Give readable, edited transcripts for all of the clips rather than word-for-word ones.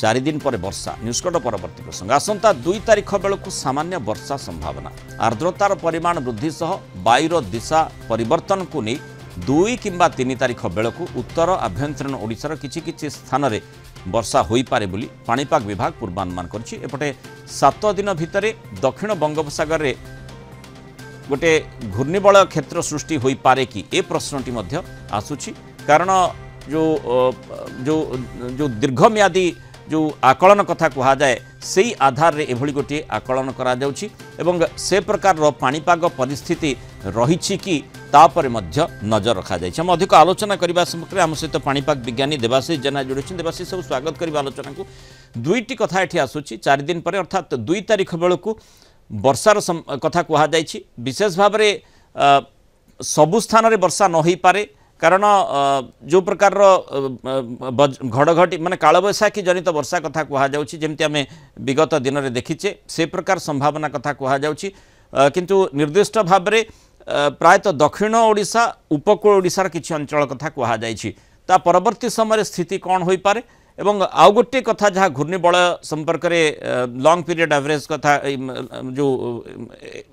4 दिन पर वर्षा न्यूजकट परवर्ती प्रसंग आसंता 2 तारिख बेलू सामान्य वर्षा संभावना आर्द्रतार परिमाण वृद्धि सह वायुर दिशा परिवर्तन को नहीं 2 किंबा 3 तारिख बेलू उत्तर आभ्यंतरीण ओडिशार किछि स्थान में वर्षा होई पारे बोली पाणीपाग विभाग पूर्वानुमान करछि। एपटे 7 दिन भितर दक्षिण बंगोपसागर रे गोटे घूर्णिबलय क्षेत्र सृष्टि होई पारे कि ए प्रश्नटी मध्य आसुछि कारण जो जो जो दीर्घम्यादी जो आकलन कथा कहा जाए से आधार रे एभली गोटे आकलन करा जाउछि एवं से प्रकार रो पाणीपाग परिस्थिति रहिछि कि तापर मध्य नजर रखा जाए। हम अधिक आलोचना करने सम्मुखें आम सहित पाणीपाग विज्ञानी देवाशीष जेना जोड़ी देवाशीष सब स्वागत करें आलोचना को। 2टी कथा ये आसूची 4 दिन पर अर्थात 2 तारिख बेलू वर्षार कथा कहा जाइछि विशेष भाव में सबु स्थान में वर्षा न हो पारे कारण जो प्रकार घड़घटी माने कालबैशाखी जनित वर्षा कथा कहा जाउछि जेमति आमे विगत दिन में देखीचे से प्रकार संभावना कथा कहा जाउछि किंतु निर्दिष्ट भाव में प्रायतः दक्षिण ओडिशा उपकूल ओडिशार किछि अंचल कथा कहा जाइछि ता परवर्ती समय स्थिति कौन हो पारे एवं आउ गोटे कथा जहाँ घूर्णिबलय संपर्क में लॉन्ग पीरियड एवरेज कथा जो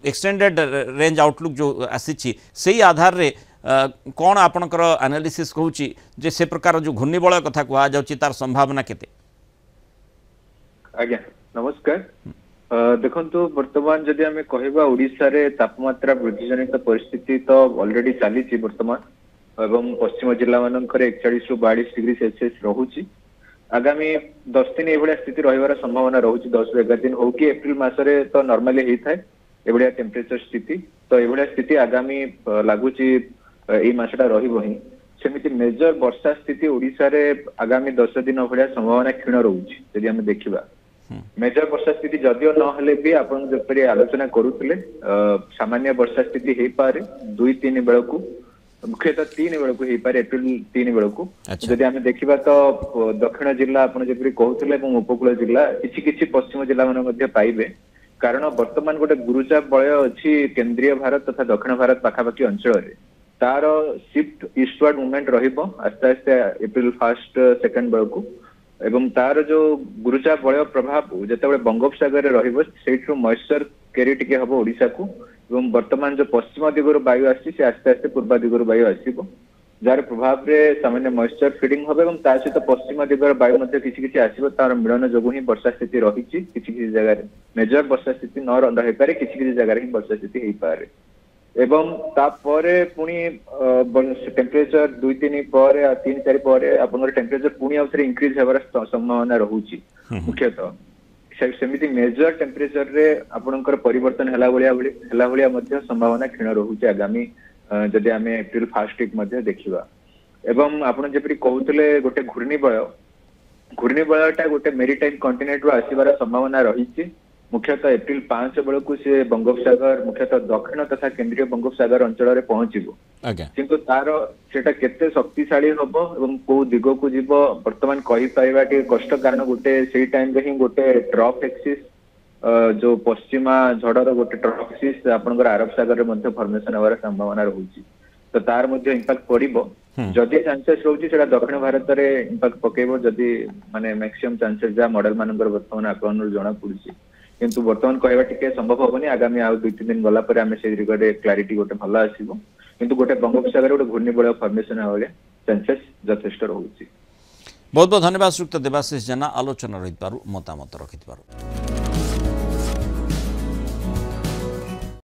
एक्सटेंडेड रेंज आउटलुक जो आसी से आधार रे कौन आपणकर एनालिसिस कहूची जे से प्रकार जो घूर्णिबलय कथा कहा जाउची तार संभावना केते। आज्ञा नमस्कार देखंतु वर्तमान जदि आमे कहबा ओडिसा रे तापमात्रा वृद्धि जनित परिस्थिति तो ऑलरेडी चली वर्तमान एवं पश्चिम जिला मानकर 41 ରୁ 42 डिग्री सेल्सियस रहुची आगामी 10 दिन एभलिया स्थिति रहिबार संभावना रहुची 10 ରୁ 11 दिन हो कि एप्रिल मासरे तो नॉर्मली हेई थाए एभलिया टेम्परेचर स्थिति तो एभलिया स्थिति आगामी लागुची एई मासटा रहिबो ही सेमिति मेजर वर्षा स्थिति ओडिसा रे आगामी 10 दिन भलिया संभावना क्षीण रहुची यदि हम देखिबा मेजर वर्षा स्थिति जदियो न हेले भी आपण जपरि आलोचना करूथिले सामान्य वर्षा स्थिति हेई पारे 2-3 बेलकू मुख्यतः 3 बेलकू हेई पारे एप्रिल 3 बेलकू जदि हम देखिबा तो दक्षिण जिला आपण जपरि कहउथिले एवं उपकूल जिला किछि पश्चिम जिला मन मध्ये पाइबे कारण वर्तमान गोटे गुरुचाप बलय अछि केंद्रीय भारत तथा दक्षिण भारत पाखापाखि अंचल रे तार शिफ्ट ईस्टवर्ड मूवमेंट रहिबो आस्ते आस्ते एप्रिल 1st 2nd बेलकू एवं तार जो गुरुचाप बलय प्रभाव जेतेबे बंगोपसागर रे रहिबो सेठु मॉइस्चर केरी टिके हबो ओडिसा को एवं वर्तमान जो पश्चिम दिगरु वायु आसी से आस्ते आस्ते पूर्व दिगरु वायु आसीबो जार प्रभाव रे सामान्य मॉइस्चर फीडिंग होबे एवं ता सहित पश्चिम दिगर वायु मध्ये किछि आसीबो तार मिलन जोगु ही वर्षा स्थिति रहिछि किछि जगह रे मेजर वर्षा स्थिति न रहि पारे किछि जगह रे ही वर्षा स्थिति हेई पारे एवं तापरे पुणी टेम्परेचर 2-3 पर 3-4 पर आपनर टेम्परेचर पुणी आउथरे इंक्रीज हेबार संभावना रहुची मुख्यतः सेमिति मेजर टेम्परेचर रे आपनकर परिवर्तन हला भलिया मध्ये संभावना क्षीण रहुची आगामी जदि आमे एप्रिल 1st वीक मध्ये देखिबा एवं आपण जेपरि कहउतले गोटे घूर्णिबलयटा गोटे मेरीटाइम कॉन्टिनेंट रो आसीबार संभावना रहिची मुख्यतः एप्रिल 5 बेलू से बंगोपसागर मुख्यतः दक्षिण तथा केंद्रीय बंगोपसागर अंचल में पहुंचबो किंतु तार सेटा केते शक्तिशाली होबो एवं को दिगो को जीवो वर्तमान कहि पाइबा के कष्ट कारण गोटे सेही टाइम रे ही गोटे ट्रफ एक्सिस जो पश्चिमा झड़र गोटे ट्रफ एक्सिस आपनकर अरब सागर रे मध्ये फॉर्मेशन होबार संभावना रहउची तो तार मध्ये इंपैक्ट पड़िबो जदि चांसेस रहउची सेटा दक्षिण भारत रे इंपैक्ट पकेबो जदि माने मैक्सिमम चांसेस जा मॉडल मानकर वर्तमान आकलन रो जणा पड़ुची किंतु वर्तमान कहवा टिके संभव होबनी आगामी आ 2-3 दिन गला पर आमे से रिगार्ड क्लैरिटी गोटे भला आसीबो किंतु गोटे बंगोपसागर गोटे घूर्णिबलय फॉर्मेशन होले चांसेस यथेष्ट रहउची। बहुत बहुत धन्यवाद श्रीयुक्त देवाशीष जेना आलोचना रहितबारु मतामत रखितबारु।